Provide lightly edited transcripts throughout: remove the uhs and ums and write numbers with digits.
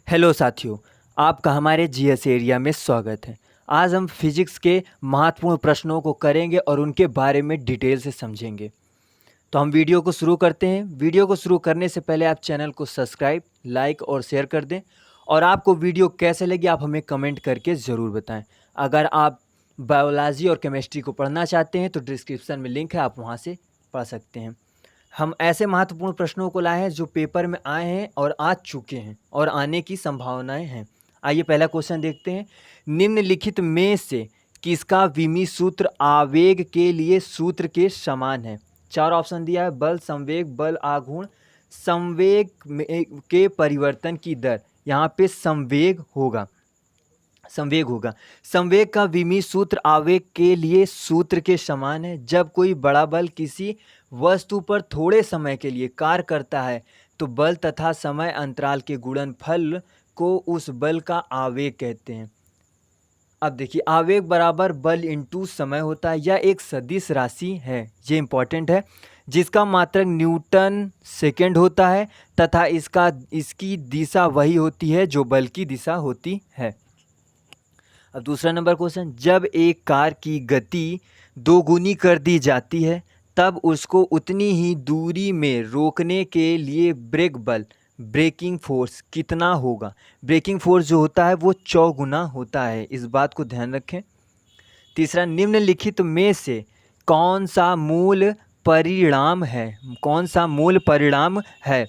Hello साथियों, आपका हमारे जीएस एरिया में स्वागत है। आज हम फिजिक्स के महत्वपूर्ण प्रश्नों को करेंगे और उनके बारे में डिटेल से समझेंगे। तो हम वीडियो को शुरू करते हैं। वीडियो को शुरू करने से पहले आप चैनल को सब्सक्राइब, लाइक और शेयर कर दें। और आपको वीडियो कैसे लगी आप हमें कमेंट करके ज़रूर बताएं। अगर आप बायोलॉजी और केमिस्ट्री को पढ़ना चाहते हैं तो डिस्क्रिप्शन में लिंक है, आप वहां से पढ़ सकते हैं। हम ऐसे महत्वपूर्ण प्रश्नों को लाए हैं जो पेपर में आए हैं और आ चुके हैं और आने की संभावनाएं हैं। आइए पहला क्वेश्चन देखते हैं। निम्नलिखित में से किसका विमी सूत्र आवेग के लिए सूत्र के समान है? चार ऑप्शन दिया है। बल, संवेग, बल आघूर्ण, के परिवर्तन की दर। यहाँ पे संवेग होगा। संवेग का विमी सूत्र आवेग के लिए सूत्र के समान है। जब कोई बड़ा बल किसी वस्तु पर थोड़े समय के लिए कार्य करता है तो बल तथा समय अंतराल के गुणनफल को उस बल का आवेग कहते हैं। अब देखिए, आवेग बराबर बल इंटू समय होता है। यह एक सदिश राशि है, ये इंपॉर्टेंट है, जिसका मात्रक न्यूटन सेकेंड होता है तथा इसकी दिशा वही होती है जो बल की दिशा होती है। अब दूसरा नंबर क्वेश्चन, जब एक कार की गति दोगुनी कर दी जाती है तब उसको उतनी ही दूरी में रोकने के लिए ब्रेक बल, ब्रेकिंग फोर्स कितना होगा? ब्रेकिंग फोर्स जो होता है वो चौगुना होता है, इस बात को ध्यान रखें। तीसरा, निम्नलिखित में से कौन सा मूल परिणाम है? कौन सा मूल परिणाम है?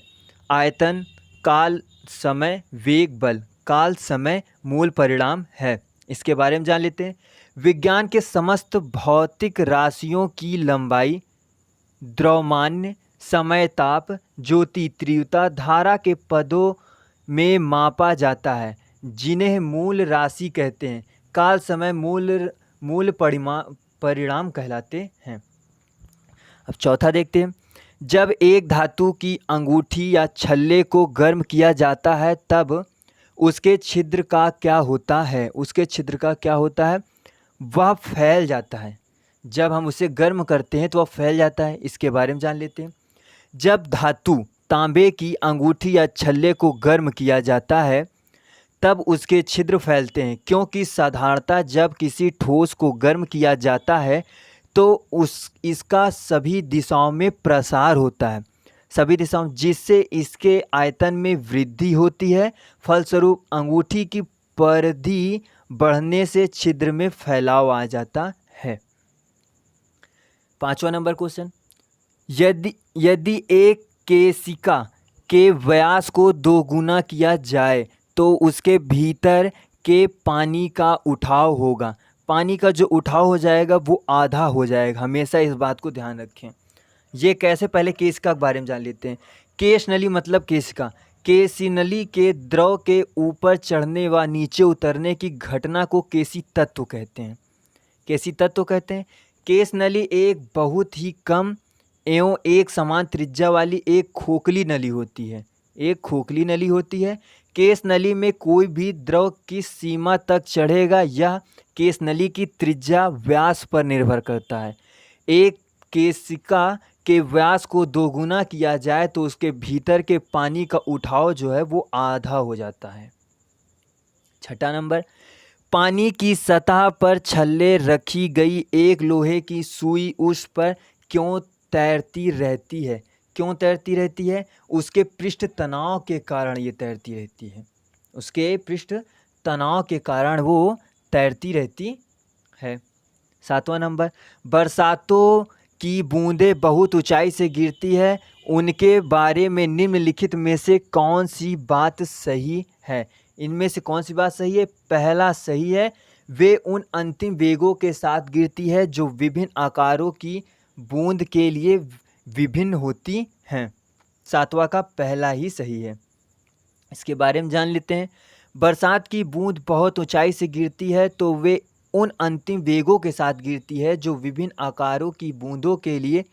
आयतन, काल, समय, वेग, बल। काल, समय मूल परिणाम है। इसके बारे में जान लेते हैं। विज्ञान के समस्त भौतिक राशियों की लंबाई, द्रव्यमान्य, समय, ताप, ज्योति, तीव्रता, धारा के पदों में मापा जाता है, जिन्हें मूल राशि कहते हैं। काल, समय मूल परिणाम कहलाते हैं। अब चौथा देखते हैं। जब एक धातु की अंगूठी या छल्ले को गर्म किया जाता है तब उसके छिद्र का क्या होता है? उसके छिद्र का क्या होता है? वह फैल जाता है। जब हम उसे गर्म करते हैं तो वह फैल जाता है। इसके बारे में जान लेते हैं। जब धातु तांबे की अंगूठी या छल्ले को गर्म किया जाता है तब उसके छिद्र फैलते हैं, क्योंकि साधारणतः जब किसी ठोस को गर्म किया जाता है तो इसका सभी दिशाओं में प्रसार होता है, सभी दिशाओं, जिससे इसके आयतन में वृद्धि होती है। फलस्वरूप अंगूठी की परिधि बढ़ने से छिद्र में फैलाव आ जाता है। पांचवा नंबर क्वेश्चन, यदि एक केशिका के व्यास को दोगुना किया जाए तो उसके भीतर के पानी का उठाव होगा। पानी का जो उठाव हो जाएगा वो आधा हो जाएगा, हमेशा इस बात को ध्यान रखें। ये कैसे? पहले केशिका के बारे में जान लेते हैं। केश नली मतलब केशिका। केशी नली के द्रव के ऊपर चढ़ने व नीचे उतरने की घटना को केशी तत्व कहते हैं। केशी तत्व कहते हैं। केश नली एक बहुत ही कम एवं एक समान त्रिज्या वाली एक खोखली नली होती है। एक खोखली नली होती है। केश नली में कोई भी द्रव किस सीमा तक चढ़ेगा यह केश नली की त्रिज्या व्यास पर निर्भर करता है। एक केशिका के व्यास को दोगुना किया जाए तो उसके भीतर के पानी का उठाव जो है वो आधा हो जाता है। छठा नंबर, पानी की सतह पर छल्ले रखी गई एक लोहे की सुई उस पर क्यों तैरती रहती है? क्यों तैरती रहती है? उसके पृष्ठ तनाव के कारण ये तैरती रहती है। उसके पृष्ठ तनाव के कारण वो तैरती रहती है। सातवां नंबर, बरसातों की बूंदें बहुत ऊंचाई से गिरती है, उनके बारे में निम्नलिखित में से कौन सी बात सही है? इनमें से कौन सी बात सही है? पहला सही है, वे उन अंतिम वेगों के साथ गिरती है जो विभिन्न आकारों की बूंद के लिए विभिन्न होती हैं। सातवां का पहला ही सही है। इसके बारे में जान लेते हैं। बरसात की बूंद बहुत ऊंचाई से गिरती है तो वे उन अंतिम वेगों के साथ गिरती है जो विभिन्न आकारों की बूंदों के लिए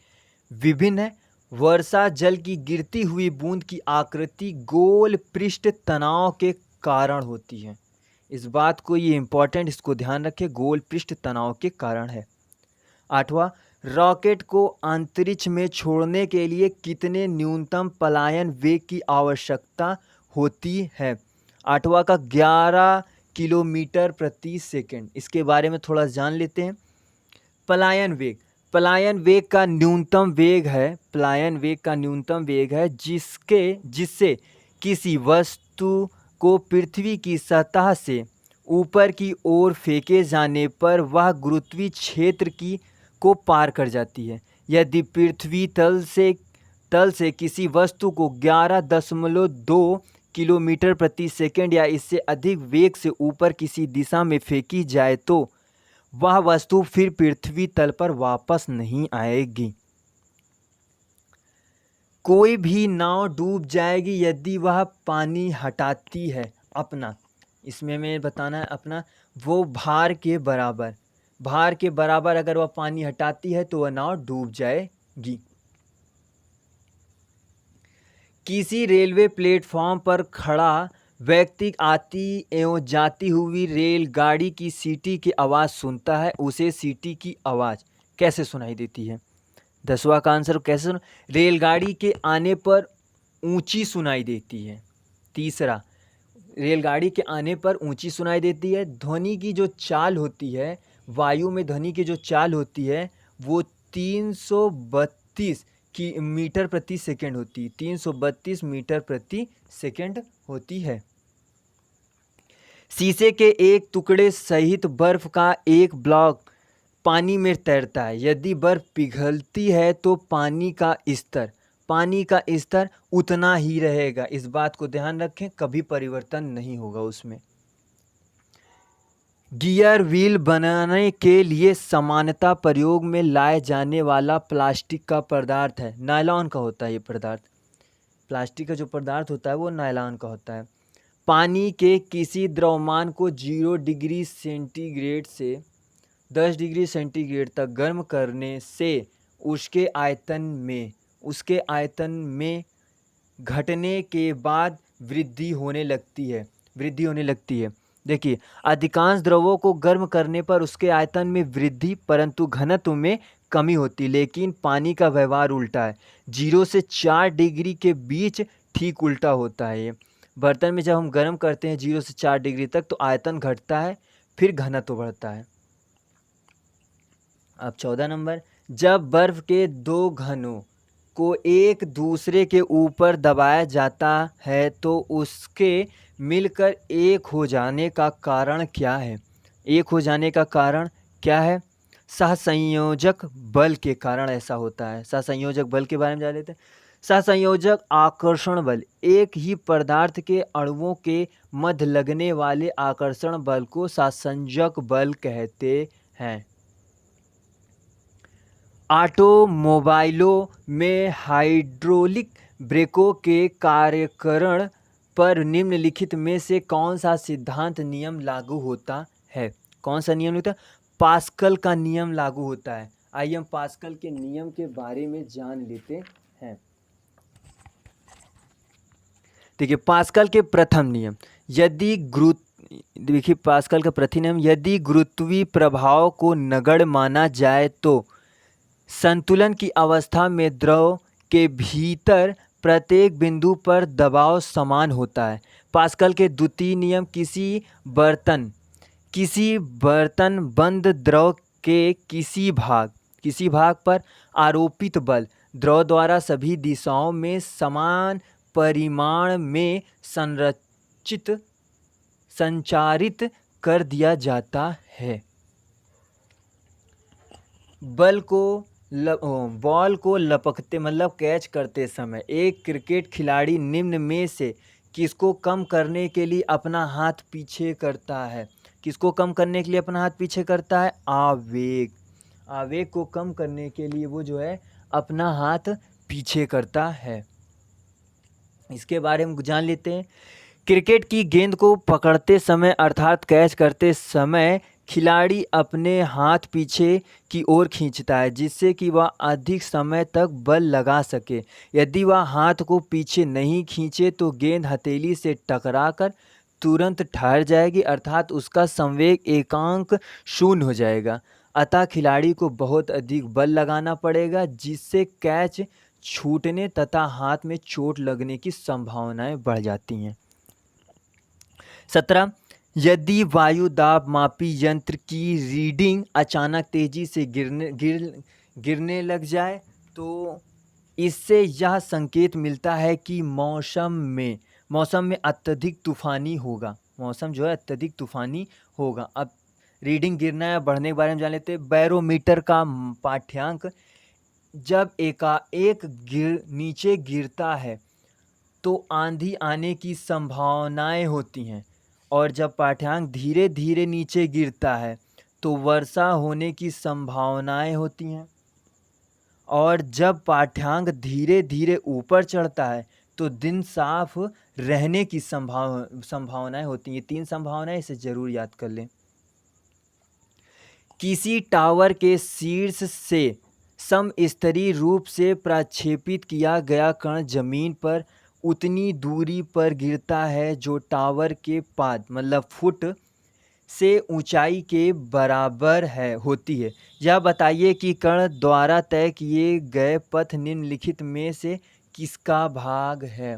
विभिन्न है। वर्षा जल की गिरती हुई बूंद की आकृति गोल पृष्ठ तनाव के कारण होती है। इस बात को, ये इंपॉर्टेंट, इसको ध्यान रखें, गोल पृष्ठ तनाव के कारण है। आठवां, रॉकेट को अंतरिक्ष में छोड़ने के लिए कितने न्यूनतम पलायन वेग की आवश्यकता होती है? आठवां का 11 किलोमीटर प्रति सेकंड। इसके बारे में थोड़ा जान लेते हैं। पलायन वेग, पलायन वेग का न्यूनतम वेग है, पलायन वेग का न्यूनतम वेग है जिससे किसी वस्तु को पृथ्वी की सतह से ऊपर की ओर फेंके जाने पर वह गुरुत्वीय क्षेत्र को पार कर जाती है। यदि पृथ्वी तल से किसी वस्तु को 11.2 किलोमीटर प्रति सेकंड या इससे अधिक वेग से ऊपर किसी दिशा में फेंकी जाए तो वह वस्तु फिर पृथ्वी तल पर वापस नहीं आएगी। कोई भी नाव डूब जाएगी यदि वह पानी हटाती है अपना, इसमें मैं बताना है अपना, वो भार के बराबर अगर वह पानी हटाती है तो वह नाव डूब जाएगी। किसी रेलवे प्लेटफॉर्म पर खड़ा व्यक्ति आती एवं जाती हुई रेलगाड़ी की सीटी की आवाज़ सुनता है, उसे सीटी की आवाज़ कैसे सुनाई देती है? 10वां का आंसर कैसे रेलगाड़ी के आने पर ऊंची सुनाई देती है। तीसरा, रेलगाड़ी के आने पर ऊंची सुनाई देती है। ध्वनि की जो चाल होती है, वायु में ध्वनि की जो चाल होती है वो 332 मीटर प्रति सेकंड होती है, 332 मीटर प्रति सेकंड होती है। शीशे के एक टुकड़े सहित बर्फ का एक ब्लॉक पानी में तैरता है। यदि बर्फ पिघलती है तो पानी का स्तर उतना ही रहेगा। इस बात को ध्यान रखें, कभी परिवर्तन नहीं होगा उसमें। गियर व्हील बनाने के लिए सामान्यतः प्रयोग में लाए जाने वाला प्लास्टिक का पदार्थ है, नायलॉन का होता है ये पदार्थ। प्लास्टिक का जो पदार्थ होता है वो नायलॉन का होता है। पानी के किसी द्रव्यमान को 0 डिग्री सेंटीग्रेड से 10 डिग्री सेंटीग्रेड तक गर्म करने से उसके आयतन में घटने के बाद वृद्धि होने लगती है। देखिए, अधिकांश द्रवों को गर्म करने पर उसके आयतन में वृद्धि परंतु घनत्व में कमी होती, लेकिन पानी का व्यवहार उल्टा है। 0 से 4 डिग्री के बीच ठीक उल्टा होता है। ये बर्तन में जब हम गर्म करते हैं 0 से 4 डिग्री तक तो आयतन घटता है, फिर घनत्व बढ़ता है। अब 14 नंबर, जब बर्फ के दो घनों को एक दूसरे के ऊपर दबाया जाता है तो उसके मिलकर एक हो जाने का कारण क्या है? सहसंयोजक बल के कारण ऐसा होता है। सहसंयोजक बल के बारे में जान लेते हैं। सहसंयोजक आकर्षण बल, एक ही पदार्थ के अणुओं के मध्य लगने वाले आकर्षण बल को सहसंयोजक बल कहते हैं। ऑटोमोबाइलों में हाइड्रोलिक ब्रेकों के कार्यकरण पर निम्नलिखित में से कौन सा सिद्धांत नियम लागू होता है? कौन सा नियम होता है? पास्कल का नियम लागू होता है। आइए हम पास्कल के नियम के बारे में जान लेते हैं। देखिए, पास्कल के प्रथम नियम, पास्कल का प्रथम नियम, यदि गुरुत्वीय प्रभाव को नगण्य माना जाए तो संतुलन की अवस्था में द्रव के भीतर प्रत्येक बिंदु पर दबाव समान होता है। पास्कल के द्वितीय नियम, किसी बर्तन बंद द्रव के किसी भाग पर आरोपित बल द्रव द्वारा सभी दिशाओं में समान परिमाण में संचारित कर दिया जाता है। बॉल को लपकते कैच करते समय एक क्रिकेट खिलाड़ी निम्न में से किसको कम करने के लिए अपना हाथ पीछे करता है? आवेग को कम करने के लिए वो जो है अपना हाथ पीछे करता है। इसके बारे में जान लेते हैं। क्रिकेट की गेंद को पकड़ते समय अर्थात कैच करते समय खिलाड़ी अपने हाथ पीछे की ओर खींचता है जिससे कि वह अधिक समय तक बल लगा सके। यदि वह हाथ को पीछे नहीं खींचे तो गेंद हथेली से टकराकर तुरंत ठहर जाएगी अर्थात उसका संवेग एकांक शून्य हो जाएगा। अतः खिलाड़ी को बहुत अधिक बल लगाना पड़ेगा जिससे कैच छूटने तथा हाथ में चोट लगने की संभावनाएं बढ़ जाती हैं। 17, यदि वायु दाब मापी यंत्र की रीडिंग अचानक तेजी से गिरने लग जाए तो इससे यह संकेत मिलता है कि मौसम में अत्यधिक तूफानी होगा। मौसम जो है अत्यधिक तूफानी होगा। अब रीडिंग गिरना या बढ़ने के बारे में जान लेते हैं। बैरोमीटर का पाठ्यांक जब एकाएक नीचे गिरता है तो आंधी आने की संभावनाएं होती हैं, और जब पाठ्यांक धीरे धीरे नीचे गिरता है तो वर्षा होने की संभावनाएं होती हैं, और जब पाठ्यांक धीरे धीरे ऊपर चढ़ता है तो दिन साफ रहने की संभावनाएं होती हैं। 3 संभावनाएं, इसे जरूर याद कर लें। किसी टावर के शीर्ष से समस्तरीय रूप से प्रक्षेपित किया गया कण जमीन पर उतनी दूरी पर गिरता है जो टावर के पाद मतलब फुट से ऊंचाई के बराबर होती है। यह बताइए कि कण द्वारा तय किए गए पथ निम्नलिखित में से किसका भाग है।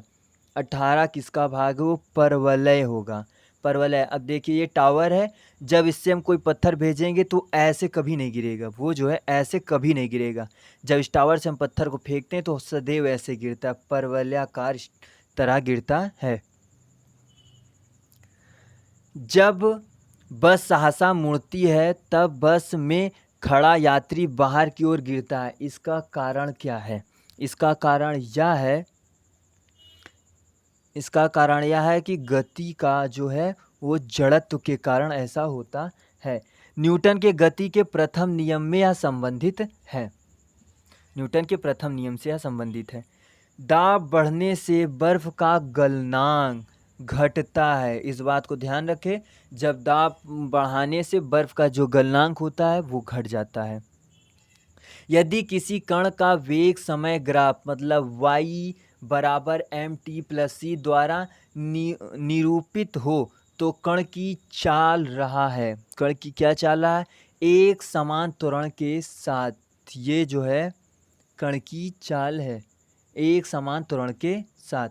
18 किसका भाग है? वो परवलय होगा। परवलय। अब देखिए ये टावर है, जब इससे हम कोई पत्थर भेजेंगे तो ऐसे कभी नहीं गिरेगा, वो जो है ऐसे कभी नहीं गिरेगा। जब इस टावर से हम पत्थर को फेंकते हैं तो सदैव ऐसे गिरता है, परवलयाकार इस तरह गिरता है। जब बस सहसा मुड़ती है तब बस में खड़ा यात्री बाहर की ओर गिरता है। इसका कारण क्या है? इसका कारण यह है कि गति का जो है वो जड़त्व के कारण ऐसा होता है। न्यूटन के गति के प्रथम नियम में यह संबंधित है। दाब बढ़ने से बर्फ का गलनांक घटता है। इस बात को ध्यान रखें, जब दाब बढ़ाने से बर्फ का जो गलनांक होता है वो घट जाता है। यदि किसी कण का वेग समय ग्राफ मतलब y बराबर mt+c द्वारा निरूपित हो तो कण की चाल रहा है। कण की क्या चाल रहा है? एक समान त्वरण के साथ। ये जो है कण की चाल है, एक समान त्वरण के साथ।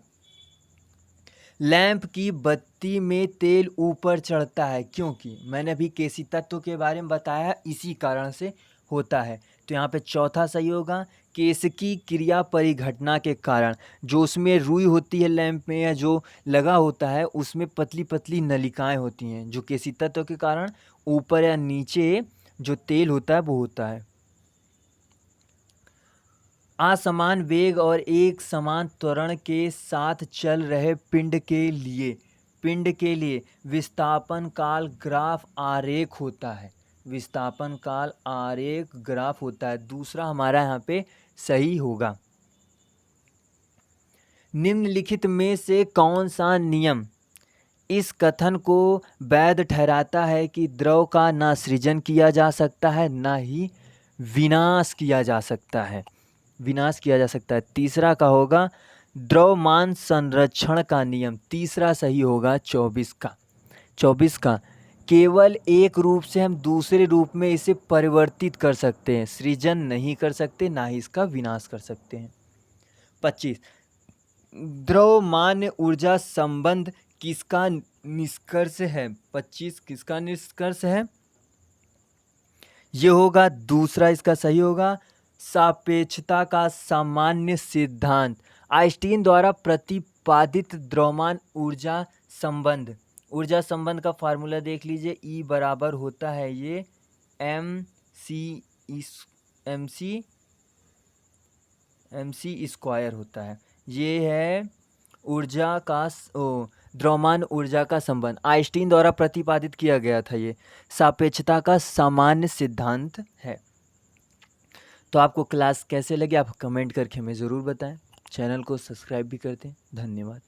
लैंप की बत्ती में तेल ऊपर चढ़ता है क्योंकि मैंने अभी केसी तत्व के बारे में बताया, इसी कारण से होता है। तो यहाँ पे चौथा सही होगा, केशिकी क्रिया परिघटना के कारण। जो उसमें रुई होती है लैंप में या जो लगा होता है उसमें पतली पतली नलिकाएं होती हैं, जो केसी तत्व के कारण ऊपर या नीचे जो तेल होता है वो होता है। असमान वेग और एक समान त्वरण के साथ चल रहे पिंड के लिए विस्थापन काल ग्राफ आरेख होता है। विस्थापन काल आरेख ग्राफ होता है। दूसरा हमारा यहाँ पे सही होगा। निम्नलिखित में से कौन सा नियम इस कथन को वैध ठहराता है कि द्रव का ना सृजन किया जा सकता है ना ही विनाश किया जा सकता है। तीसरा का होगा द्रव्यमान संरक्षण का नियम। तीसरा सही होगा 24 का। केवल एक रूप से हम दूसरे रूप में इसे परिवर्तित कर सकते हैं, सृजन नहीं कर सकते ना ही इसका विनाश कर सकते हैं। 25 द्रव्यमान ऊर्जा संबंध किसका निष्कर्ष है? 25 किसका निष्कर्ष है? ये होगा दूसरा, इसका सही होगा सापेक्षता का सामान्य सिद्धांत। आइंस्टीन द्वारा प्रतिपादित द्रव्यमान ऊर्जा संबंध का फार्मूला देख लीजिए। E बराबर होता है ये mc स्क्वायर होता है। ये है द्रव्यमान ऊर्जा का संबंध आइंस्टीन द्वारा प्रतिपादित किया गया था। ये सापेक्षता का सामान्य सिद्धांत है। तो आपको क्लास कैसे लगी आप कमेंट करके हमें ज़रूर बताएं। चैनल को सब्सक्राइब भी कर दें। धन्यवाद।